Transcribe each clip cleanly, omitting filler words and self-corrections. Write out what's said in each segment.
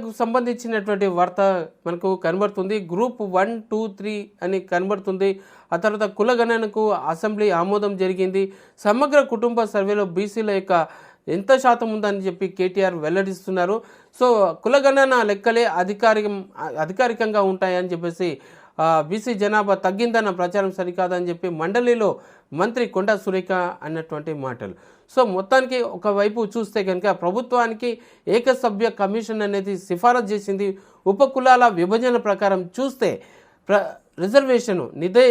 కులాలకు సంబంధించినటువంటి వార్త మనకు కనబడుతుంది. గ్రూప్ 1, 2, 3 అని కనబడుతుంది. ఆ తర్వాత కులగణనకు అసెంబ్లీ ఆమోదం జరిగింది. సమగ్ర కుటుంబ సర్వేలో బీసీల యొక్క ఎంత శాతం ఉందని చెప్పి కేటీఆర్ వెల్లడిస్తున్నారు. సో కులగణన లెక్కలే అధికారికంగా ఉంటాయని చెప్పేసి బీసీ జనాభా తగ్గిందన్న ప్రచారం సరికాదని చెప్పి మండలిలో మంత్రి కొండా సురేఖ అన్నటువంటి మాటలు. సో మొత్తానికి ఒకవైపు చూస్తే కనుక ప్రభుత్వానికి ఏకసభ్య కమిషన్ అనేది సిఫారసు చేసింది. ఉపకులాల విభజన ప్రకారం చూస్తే రిజర్వేషన్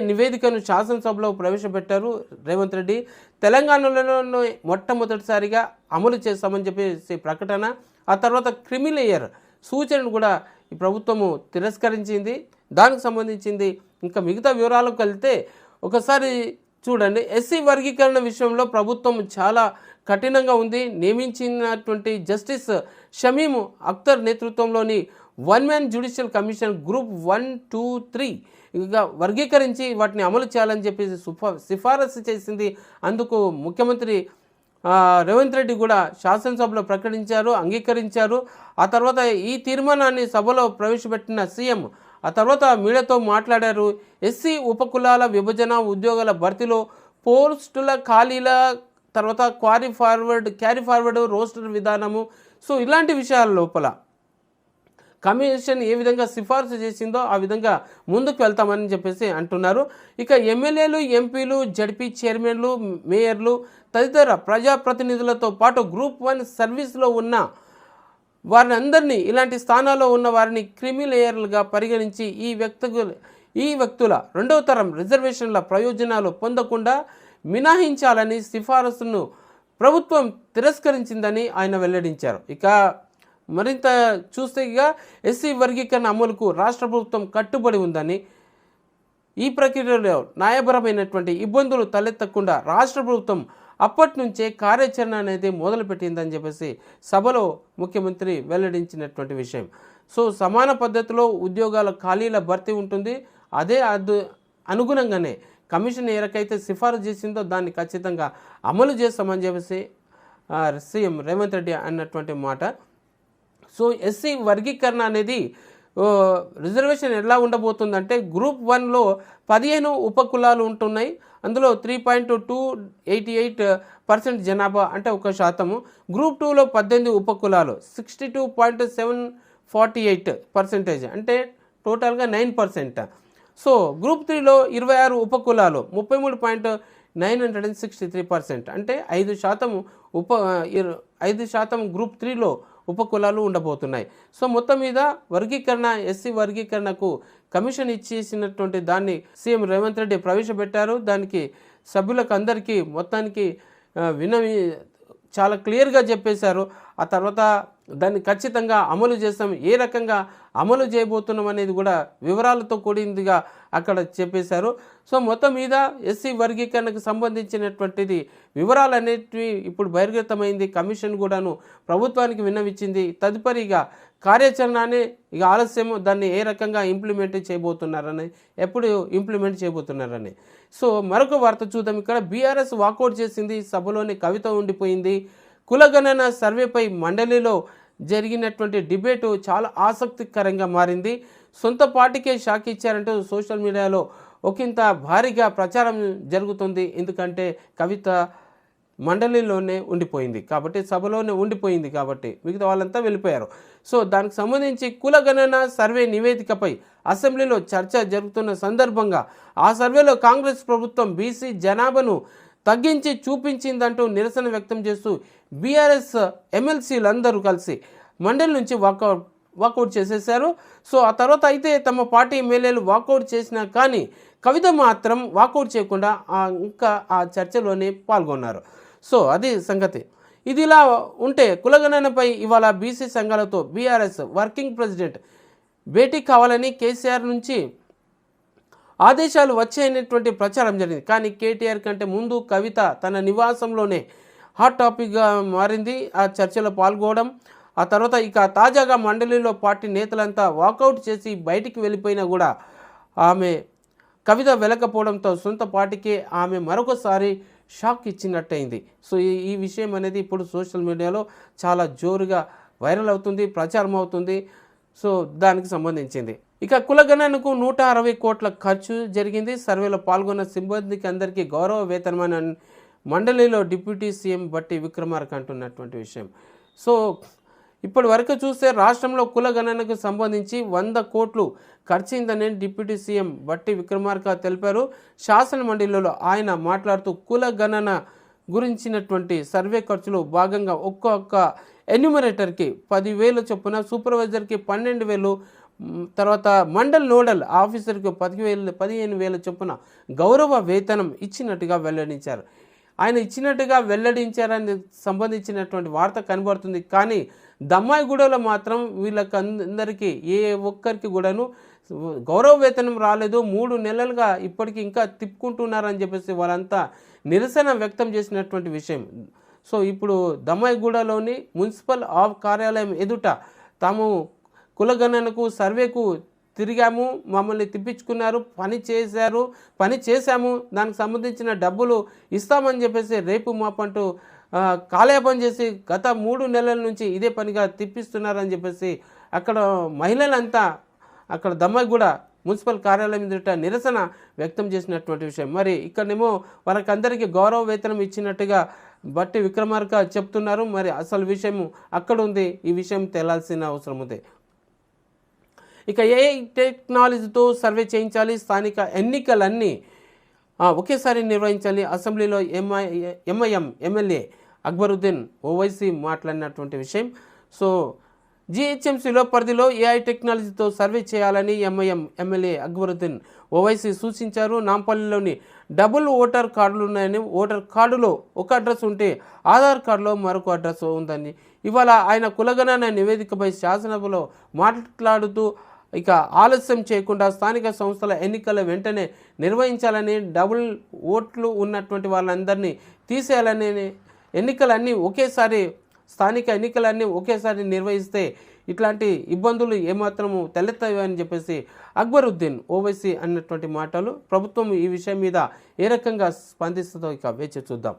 నివేదికను శాసనసభలో ప్రవేశపెట్టారు రేవంత్ రెడ్డి. తెలంగాణలో మొట్టమొదటిసారిగా అమలు చేస్తామని చెప్పేసి ప్రకటన. ఆ తర్వాత క్రిమిలేయర్ సూచనను కూడా ఈ ప్రభుత్వము తిరస్కరించింది. దానికి సంబంధించింది ఇంకా మిగతా వివరాలకు వెళ్తే ఒకసారి చూడండి. ఎస్సీ వర్గీకరణ విషయంలో ప్రభుత్వం చాలా కఠినంగా ఉంది. నియమించినటువంటి జస్టిస్ షమీమ్ అఖ్తర్ నేతృత్వంలోని 1 మ్యాన్ జ్యుడిషియల్ కమిషన్ గ్రూప్ 1, 2, 3 ఇంకా వర్గీకరించి వాటిని అమలు చేయాలని చెప్పేసి సిఫారసు చేసింది. అందుకు ముఖ్యమంత్రి రేవంత్ రెడ్డి కూడా శాసనసభలో ప్రకటించారు, అంగీకరించారు. ఆ తర్వాత ఈ తీర్మానాన్ని సభలో ప్రవేశపెట్టిన సీఎం ఆ తర్వాత మీడియాతో మాట్లాడారు. ఎస్సీ ఉపకులాల విభజన, ఉద్యోగాల భర్తీలో పోస్టుల ఖాళీల తర్వాత క్యారీ ఫార్వర్డ్ రోస్టర్ విధానము, సో ఇలాంటి విషయాల లోపల కమిషన్ ఏ విధంగా సిఫార్సు చేసిందో ఆ విధంగా ముందుకు వెళ్తామని చెప్పేసి అంటున్నారు. ఇక ఎమ్మెల్యేలు, ఎంపీలు, జడ్పీ చైర్మన్లు, మేయర్లు తదితర ప్రజాప్రతినిధులతో పాటు గ్రూప్ 1 సర్వీస్లో ఉన్న వారిని అందరినీ, ఇలాంటి స్థానాల్లో ఉన్న వారిని క్రిమిలేయర్లుగా పరిగణించి ఈ వ్యక్తుల రెండవ తరం రిజర్వేషన్ల ప్రయోజనాలు పొందకుండా మినహాయించాలని సిఫారసును ప్రభుత్వం తిరస్కరించిందని ఆయన వెల్లడించారు. ఇక మరింత చూస్తే ఎస్సీ వర్గీకరణ అమలుకు రాష్ట్ర ప్రభుత్వం కట్టుబడి ఉందని, ఈ ప్రక్రియలో న్యాయపరమైనటువంటి ఇబ్బందులు తలెత్తకుండా రాష్ట్ర ప్రభుత్వం అప్పటి నుంచే కార్యాచరణ అనేది మొదలుపెట్టిందని చెప్పేసి సభలో ముఖ్యమంత్రి వెల్లడించినటువంటి విషయం. సో సమాన పద్ధతిలో ఉద్యోగాల ఖాళీల భర్తీ ఉంటుంది. అదే అనుగుణంగానే కమిషన్ ఏ రకైతే సిఫారసు చేసిందో దాన్ని ఖచ్చితంగా అమలు చేస్తామని చెప్పేసి సీఎం రేవంత్ రెడ్డి అన్నటువంటి మాట. సో ఎస్సీ వర్గీకరణ అనేది రిజర్వేషన్ ఎలా ఉండబోతుందంటే గ్రూప్ 1లో 15 ఉపకులాలు ఉంటున్నాయి. అందులో 3.288% జనాభా అంటే 1%. గ్రూప్ 2లో 18 ఉపకులాలు 62.748% అంటే టోటల్గా 9%. సో గ్రూప్ 3లో 26 ఉపకులాలు 33.963% అంటే 5% గ్రూప్ 3లో ఉపకులాలు ఉండబోతున్నాయి. సో మొత్తం మీద వర్గీకరణ, ఎస్సీ వర్గీకరణకు కమిషన్ ఇచ్చేసినటువంటి దాన్ని సీఎం రేవంత్ రెడ్డి ప్రవేశపెట్టారు. దానికి సభ్యులకు అందరికీ మొత్తానికి చాలా క్లియర్గా చెప్పేశారు. ఆ తర్వాత దాన్ని ఖచ్చితంగా అమలు చేస్తాం, ఏ రకంగా అమలు చేయబోతున్నాం అనేది కూడా వివరాలతో కూడిందిగా అక్కడ చెప్పేశారు. సో మొత్తం మీద ఎస్సీ వర్గీకరణకు సంబంధించినటువంటిది వివరాలు అనేటివి ఇప్పుడు బహిర్గతమైంది. కమిషన్ కూడాను ప్రభుత్వానికి విన్నవించింది. తదుపరిగా కార్యాచరణనే ఇక ఆలస్యం, దాన్ని ఏ రకంగా ఇంప్లిమెంట్ చేయబోతున్నారని, ఎప్పుడు ఇంప్లిమెంట్ చేయబోతున్నారని. సో మరొక వార్త చూద్దాం. ఇక్కడ బీఆర్ఎస్ వాకౌట్ చేసింది, సభలోని కవిత ఉండిపోయింది. కులగణన సర్వేపై మండలిలో జరిగినటువంటి డిబేటు చాలా ఆసక్తికరంగా మారింది. సొంత పార్టీకే షాక్ ఇచ్చారంటూ సోషల్ మీడియాలో ఒకంత భారీగా ప్రచారం జరుగుతుంది. ఎందుకంటే కవిత మండలిలోనే ఉండిపోయింది కాబట్టి, సభలోనే ఉండిపోయింది కాబట్టి మిగతా వాళ్ళంతా వెళ్ళిపోయారు. సో దానికి సంబంధించి కులగణన సర్వే నివేదికపై అసెంబ్లీలో చర్చ జరుగుతున్న సందర్భంగా ఆ సర్వేలో కాంగ్రెస్ ప్రభుత్వం బీసీ జనాభాను తగ్గించి చూపించిందంటూ నిరసన వ్యక్తం చేస్తూ బీఆర్ఎస్ ఎమ్మెల్సీలు అందరూ కలిసి మండలి నుంచి వాకౌట్ చేసేశారు. సో ఆ తర్వాత అయితే తమ పార్టీ ఎమ్మెల్యేలు వాకౌట్ చేసినా కానీ కవిత మాత్రం వాకౌట్ చేయకుండా ఇంకా ఆ చర్చలోనే పాల్గొన్నారు. సో అది సంగతి. ఇది ఇలా ఉంటే కులగణనపై ఇవాళ బీసీ సంఘాలతో బీఆర్ఎస్ వర్కింగ్ ప్రెసిడెంట్ భేటీ కావాలని కేసీఆర్ నుంచి ఆదేశాలు వచ్చాయనేటువంటి ప్రచారం జరిగింది. కానీ కేటీఆర్ కంటే ముందు కవిత తన నివాసంలోనే హాట్ టాపిక్గా మారింది ఆ చర్చలో పాల్గొనడం. ఆ తర్వాత ఇక తాజాగా మండలిలో పార్టీ నేతలంతా వాకౌట్ చేసి బయటికి వెళ్ళిపోయినా కూడా ఆమె కవిత వెళ్ళకపోవడంతో సొంత పార్టీకే ఆమె మరొకసారి షాక్ ఇచ్చినట్టయింది. సో ఈ విషయం అనేది ఇప్పుడు సోషల్ మీడియాలో చాలా జోరుగా వైరల్ అవుతుంది, ప్రచారం అవుతుంది. సో దానికి సంబంధించింది. ఇక కులగణనకు 160 కోట్ల ఖర్చు జరిగింది. సర్వేలో పాల్గొన్న సిబ్బందికి అందరికీ గౌరవ వేతనమని మండలిలో డిప్యూటీ సీఎం బట్టి విక్రమార్క అంటున్నటువంటి విషయం. సో ఇప్పటి వరకు చూస్తే రాష్ట్రంలో కులగణనకు సంబంధించి 100 కోట్లు ఖర్చయిందని డిప్యూటీ సీఎం బట్టి విక్రమార్క తెలిపారు. శాసన మండలిలో ఆయన మాట్లాడుతూ కులగణన గురించినటువంటి సర్వే ఖర్చులో భాగంగా ఒక్కొక్క ఎన్యూమరేటర్కి 10,000 చొప్పున, సూపర్వైజర్కి 12,000, తర్వాత మండల్ నోడల్ ఆఫీసర్కి 15,000 చొప్పున గౌరవ వేతనం ఇచ్చినట్టుగా వెల్లడించారు. ఆయన ఇచ్చినట్టుగా వెల్లడించారని సంబంధించినటువంటి వార్త కనబడుతుంది. కానీ దమ్మాయిగూడలో మాత్రం వీళ్ళకి అందరికీ ఏ ఒక్కరికి కూడాను గౌరవ వేతనం రాలేదు. 3 నెలలుగా ఇప్పటికీ ఇంకా తిప్పుకుంటున్నారని చెప్పేసి వాళ్ళంతా నిరసన వ్యక్తం చేసినటువంటి విషయం. సో ఇప్పుడు దమ్మాయిగూడలోని మున్సిపల్ కార్యాలయం ఎదుట తాము కులగణనకు సర్వేకు తిరిగాము, మమ్మల్ని తిప్పించుకున్నారు, పని చేశాము, దానికి సంబంధించిన డబ్బులు ఇస్తామని చెప్పేసి రేపు మాపంటూ కాలయాపన చేసి గత 3 నెలల నుంచి ఇదే పనిగా తిప్పిస్తున్నారని చెప్పేసి అక్కడ మహిళలంతా అక్కడ దమ్మాయిగూడ మున్సిపల్ కార్యాలయం ఎదుట నిరసన వ్యక్తం చేసినటువంటి విషయం. మరి ఇక్కడనేమో వాళ్ళకందరికీ గౌరవ వేతనం ఇచ్చినట్టుగా బట్టి విక్రమార్క చెప్తున్నారు. మరి అసలు విషయం అక్కడ ఉంది, ఈ విషయం తేలాల్సిన అవసరం ఉంది. ఇక ఏఐ టెక్నాలజీతో సర్వే చేయించాలి, స్థానిక ఎన్నికలన్నీ ఒకేసారి నిర్వహించాలి. అసెంబ్లీలో ఎంఐఎం ఎమ్మెల్యే అక్బరుద్దీన్ ఓవైసీ మాట్లాడినటువంటి విషయం. సో జిహెచ్ఎంసీలో పరిధిలో ఏఐ టెక్నాలజీతో సర్వే చేయాలని ఎంఐఎం ఎమ్మెల్యే అక్బరుద్దీన్ ఓవైసీ సూచించారు. నాంపల్లిలోని డబుల్ ఓటర్ కార్డులు ఉన్నాయని, ఓటర్ కార్డులో ఒక అడ్రస్ ఉంటే ఆధార్ కార్డులో మరొక అడ్రస్ ఉందని ఇవాళ ఆయన కులగణన నివేదికపై శాసనసభలో మాట్లాడుతూ ఇక ఆలస్యం చేయకుండా స్థానిక సంస్థల ఎన్నికల వెంటనే నిర్వహించాలని, డబుల్ ఓట్లు ఉన్నటువంటి వాళ్ళందరినీ తీసేయాలని, స్థానిక ఎన్నికలన్నీ ఒకేసారి నిర్వహిస్తే ఇట్లాంటి ఇబ్బందులు ఏమాత్రము తలెత్తవు అని చెప్పేసి అక్బరుద్దీన్ ఓవైసీ అన్నటువంటి మాటలు. ప్రభుత్వం ఈ విషయం మీద ఏ రకంగా స్పందిస్తుందో ఇక వేచి చూద్దాం.